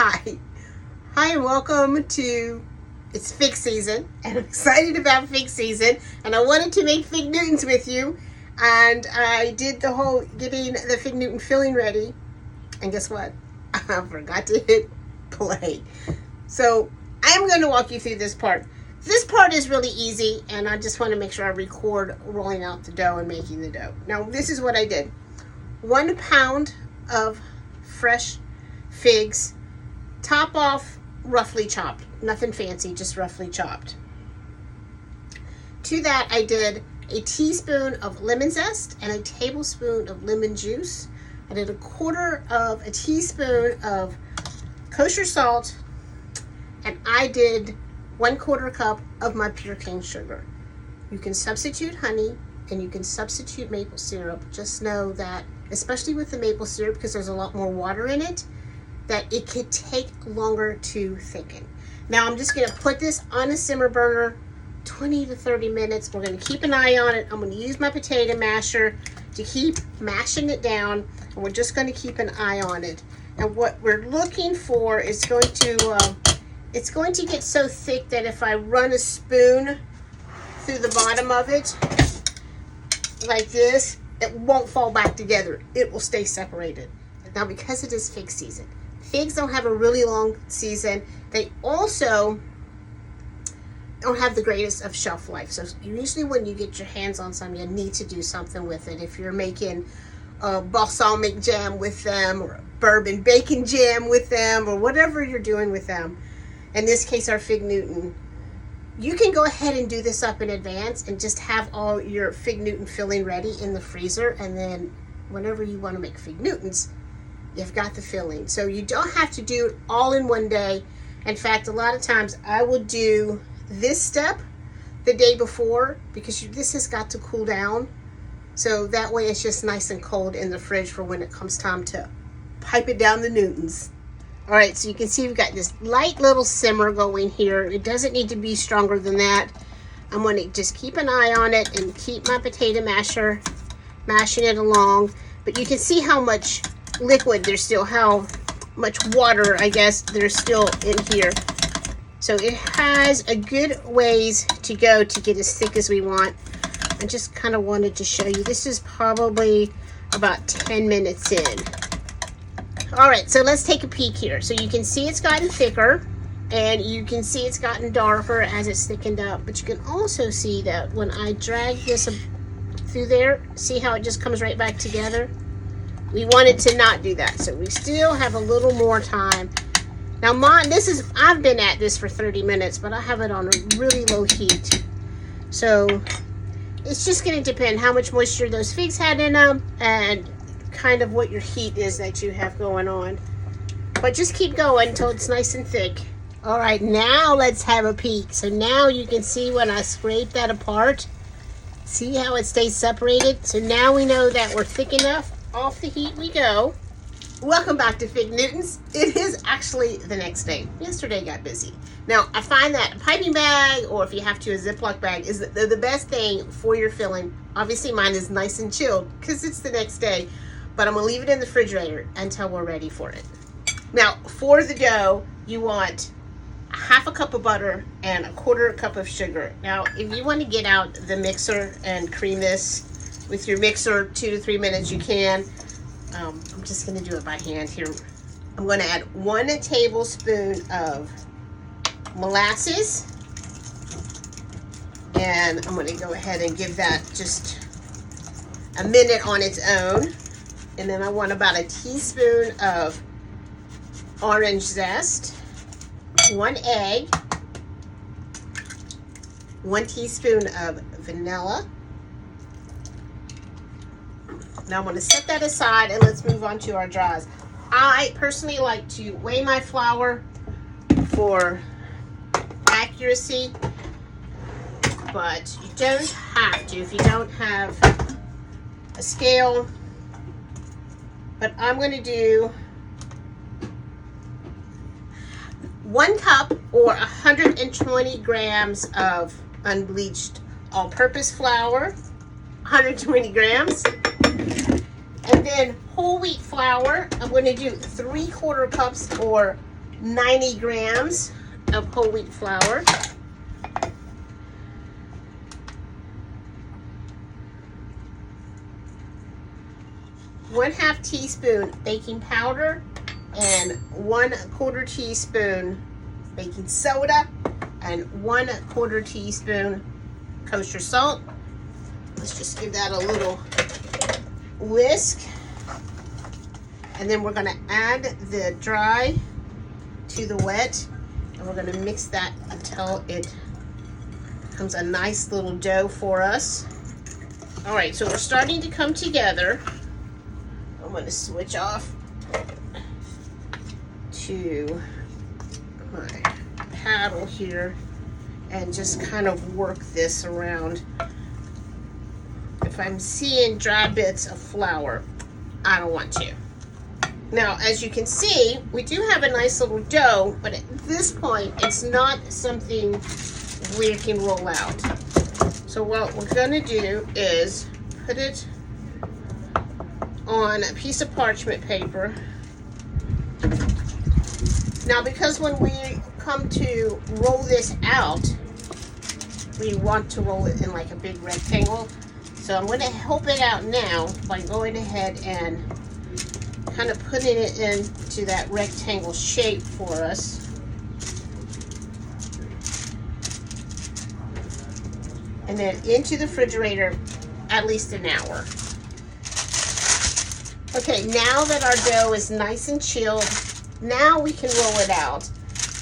Hi, and welcome to, it's fig season, and I'm excited about fig season, and I wanted to make fig Newtons with you, and I did the whole getting the fig Newton filling ready, and guess what? I forgot to hit play. So I'm going to walk you through this part. This part is really easy, and I just want to make sure I record rolling out the dough and making the dough. Now, this is what I did. 1 pound of fresh figs, top off, roughly chopped. Nothing fancy, just roughly chopped. To that, I did a teaspoon of lemon zest and a tablespoon of lemon juice. I did 1/4 of a teaspoon of kosher salt, and I did 1/4 cup of my pure cane sugar. You can substitute honey and you can substitute maple syrup. Just know that, especially with the maple syrup, because there's a lot more water in it, that it could take longer to thicken. Now I'm just going to put this on a simmer burner 20 to 30 minutes. We're going to keep an eye on it. I'm going to use my potato masher to keep mashing it down, and we're just going to keep an eye on it. And what we're looking for is it's going to get so thick that if I run a spoon through the bottom of it like this, it won't fall back together. It will stay separated. Now, because it is fig season, figs don't have a really long season. They also don't have the greatest of shelf life. So usually when you get your hands on some, you need to do something with it. If you're making a balsamic jam with them, or a bourbon bacon jam with them, or whatever you're doing with them, in this case our fig Newton, you can go ahead and do this up in advance and just have all your fig Newton filling ready in the freezer, and then whenever you want to make fig Newtons, you've got the filling. So you don't have to do it all in one day. In fact, a lot of times I will do this step the day before, because this has got to cool down. So that way it's just nice and cold in the fridge for when it comes time to pipe it down the Newtons. All right, so you can see we've got this light little simmer going here. It doesn't need to be stronger than that. I'm going to just keep an eye on it and keep my potato masher mashing it along. But you can see how much liquid there's still, how much water, I guess, there's still in here. So it has a good ways to go to get as thick as we want. I just kind of wanted to show you. This is probably about 10 minutes in. All right, so let's take a peek here. So you can see it's gotten thicker, and you can see it's gotten darker as it's thickened up. But you can also see that when I drag this through there, see how it just comes right back together? We want it to not do that, so we still have a little more time. Now I've been at this for 30 minutes, but I have it on a really low heat. So it's just going to depend how much moisture those figs had in them and kind of what your heat is that you have going on. But just keep going until it's nice and thick. All right, now let's have a peek. So now you can see when I scrape that apart, see how it stays separated? So now we know that we're thick enough. Off the heat we go. Welcome back to Fig Newtons. It is actually the next day. Yesterday got busy. Now, I find that a piping bag, or if you have to, a Ziploc bag, is the best thing for your filling. Obviously, mine is nice and chilled because it's the next day, but I'm going to leave it in the refrigerator until we're ready for it. Now, for the dough, you want 1/2 cup of butter and 1/4 cup of sugar. Now, if you want to get out the mixer and cream this with your mixer 2 to 3 minutes, you can. I'm just going to do it by hand here. I'm going to add 1 tablespoon of molasses, and I'm going to go ahead and give that just a minute on its own. And then I want about a teaspoon of orange zest, 1 egg, 1 teaspoon of vanilla. Now I'm going to set that aside, and let's move on to our dries. I personally like to weigh my flour for accuracy, but you don't have to if you don't have a scale. But I'm going to do 1 cup or 120 grams of unbleached all-purpose flour, 120 grams. And then whole wheat flour, I'm going to do 3/4 cups or 90 grams of whole wheat flour. One-half teaspoon baking powder and 1/4 teaspoon baking soda and 1/4 teaspoon kosher salt. Let's just give that a little whisk. And then we're going to add the dry to the wet, and we're going to mix that until it becomes a nice little dough for us. All right, so we're starting to come together. I'm going to switch off to my paddle here and just kind of work this around. If I'm seeing dry bits of flour, I don't want to. Now, as you can see, we do have a nice little dough, but at this point, it's not something we can roll out. So what we're going to do is put it on a piece of parchment paper. Now, because when we come to roll this out, we want to roll it in like a big rectangle. So I'm going to help it out now by going ahead and kind of putting it into that rectangle shape for us. And then into the refrigerator at least an hour. Okay, now that our dough is nice and chilled, now we can roll it out.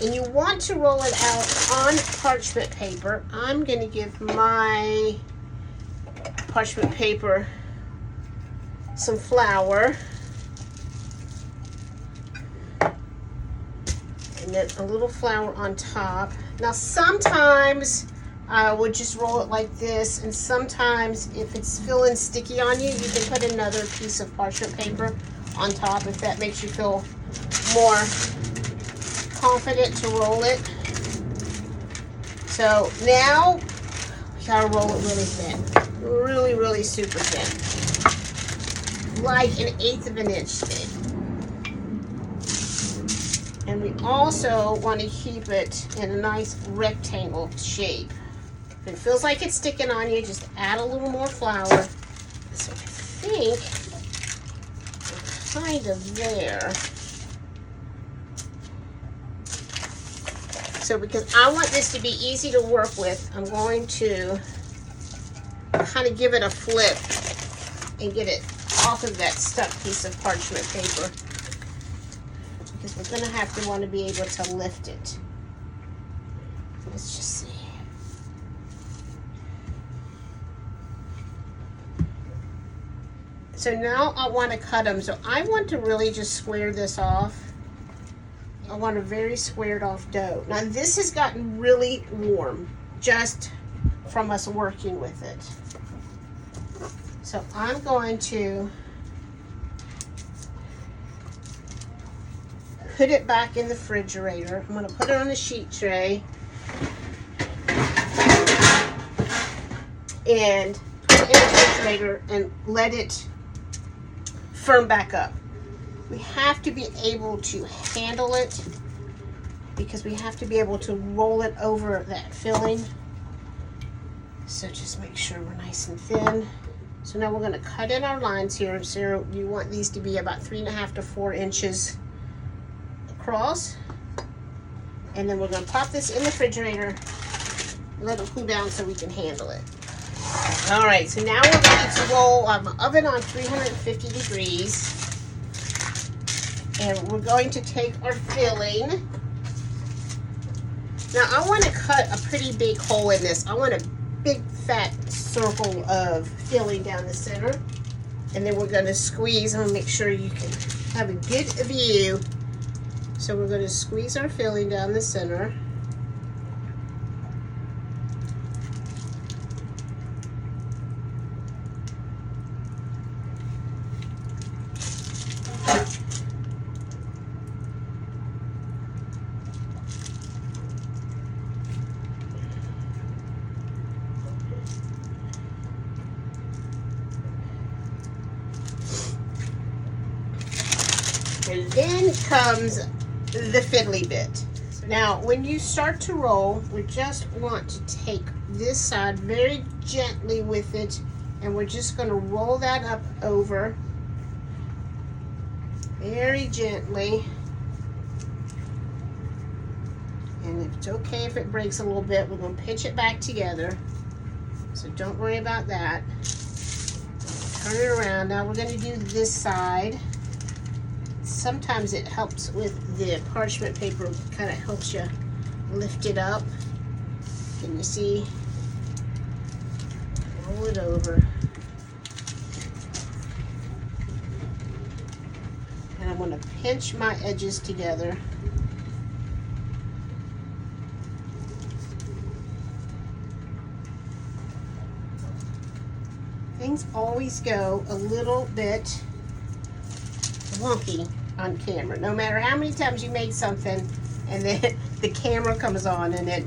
And you want to roll it out on parchment paper. I'm going to give my parchment paper some flour. And then a little flour on top. Now sometimes I would just roll it like this, and sometimes if it's feeling sticky on you, you can put another piece of parchment paper on top if that makes you feel more confident to roll it. So now we gotta roll it really thin, really super thin, like 1/8 of an inch thick. And we also want to keep it in a nice rectangle shape. If it feels like it's sticking on you, just add a little more flour. So I think we're kind of there. So because I want this to be easy to work with, I'm going to kind of give it a flip and get it off of that stuck piece of parchment paper, because we're going to have to want to be able to lift it. Let's just see. So now I want to cut them. So I want to really just square this off. I want a very squared off dough. Now this has gotten really warm just from us working with it. So I'm going to put it back in the refrigerator. I'm going to put it on a sheet tray and put it in the refrigerator and let it firm back up. We have to be able to handle it because we have to be able to roll it over that filling. So just make sure we're nice and thin. So now we're going to cut in our lines here. So you want these to be about 3.5 to 4 inches across. And then we're going to pop this in the refrigerator, let it cool down so we can handle it. All right, so now we're ready to roll oven on 350 degrees. And we're going to take our filling. Now I want to cut a pretty big hole in this. I want a big fat circle of filling down the center. And then we're going to squeeze. I'm going to make sure you can have a good view. So we're going to squeeze our filling down the center. And then comes the fiddly bit. Now, when you start to roll, we just want to take this side very gently with it, and we're just going to roll that up over very gently. And if it's okay if it breaks a little bit, we're going to pinch it back together. So don't worry about that. Turn it around. Now we're going to do this side. Sometimes it helps with the parchment paper, kind of helps you lift it up. Can you see? Roll it over. And I'm going to pinch my edges together. Things always go a little bit wonky on camera, no matter how many times you make something and then the camera comes on and it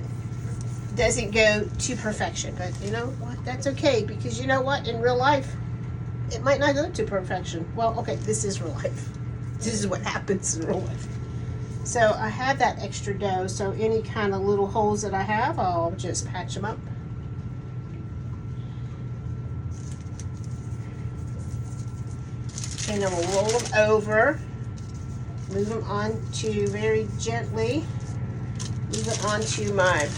doesn't go to perfection. But you know what, that's okay, because you know what, in real life it might not go to perfection. Well, okay, this is real life. This is what happens in real life. So I have that extra dough, so any kind of little holes that I have, I'll just patch them up. And then we'll roll them over, move them onto very gently, move it onto my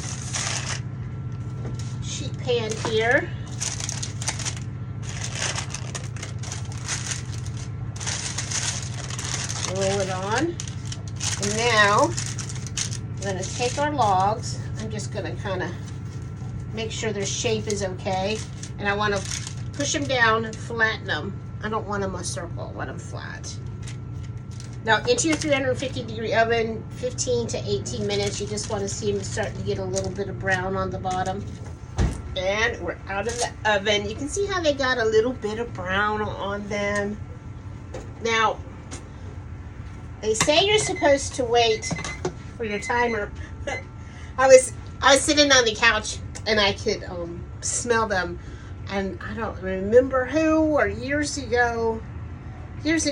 sheet pan here. Roll it on. And now I'm going to take our logs. I'm just going to kind of make sure their shape is okay. And I want to push them down and flatten them. I don't want them a circle, I want them flat. Now, into your 350-degree oven, 15 to 18 minutes. You just want to see them starting to get a little bit of brown on the bottom. And we're out of the oven. You can see how they got a little bit of brown on them. Now, they say you're supposed to wait for your timer. I was sitting on the couch and I could smell them. And I don't remember who, or years and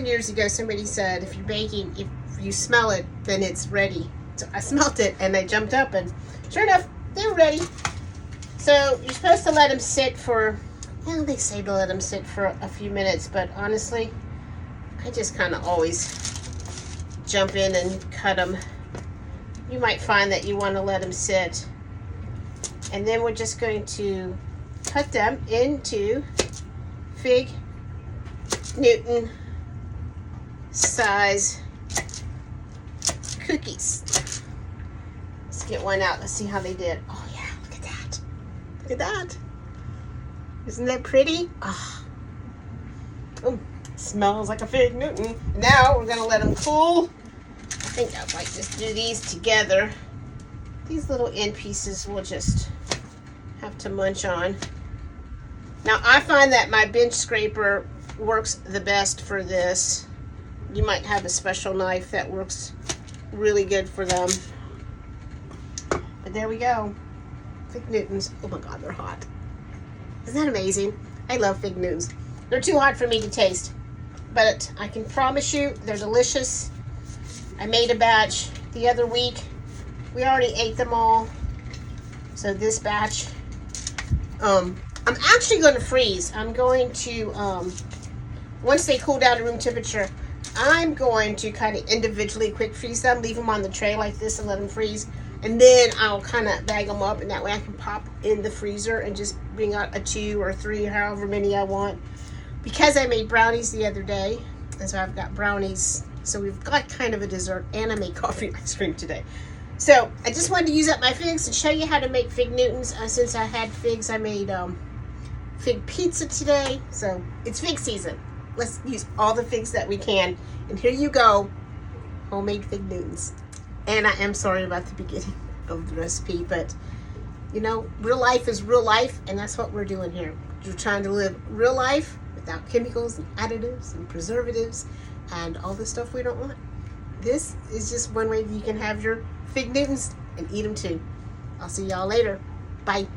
years ago, somebody said if you're baking, if you smell it, then it's ready. So I smelt it and I jumped up, and sure enough, they were ready. So you're supposed to let them sit for, well, they say to let them sit for a few minutes, but honestly, I just kind of always jump in and cut them. You might find that you want to let them sit. And then we're just going to cut them into Fig Newton size cookies. Let's get one out. Let's see how they did. Oh yeah, look at that. Look at that. Isn't that pretty? Oh, smells like a Fig Newton. Now we're gonna let them cool. I think I might just do these together. These little end pieces will just have to munch on. Now I find that my bench scraper works the best for this. You might have a special knife that works really good for them. But there we go. Fig Newtons. Oh my God, they're hot. Isn't that amazing? I love Fig Newtons. They're too hot for me to taste, but I can promise you they're delicious. I made a batch the other week. We already ate them all. So this batch, I'm actually going to freeze. I'm going to, once they cool down to room temperature, I'm going to kind of individually quick freeze them, leave them on the tray like this and let them freeze. And then I'll kind of bag them up, and that way I can pop in the freezer and just bring out a 2 or 3, however many I want. Because I made brownies the other day, and so I've got brownies. So we've got kind of a dessert, and I made coffee and ice cream today. So I just wanted to use up my figs and show you how to make Fig Newtons. Since I had figs, I made fig pizza today. So it's fig season. Let's use all the figs that we can. And here you go, homemade Fig Newtons. And I am sorry about the beginning of the recipe, but you know, real life is real life, and that's what we're doing here. We're trying to live real life without chemicals and additives and preservatives and all the stuff we don't want. This is just one way you can have your Fig Newtons and eat them too. I'll see y'all later. Bye.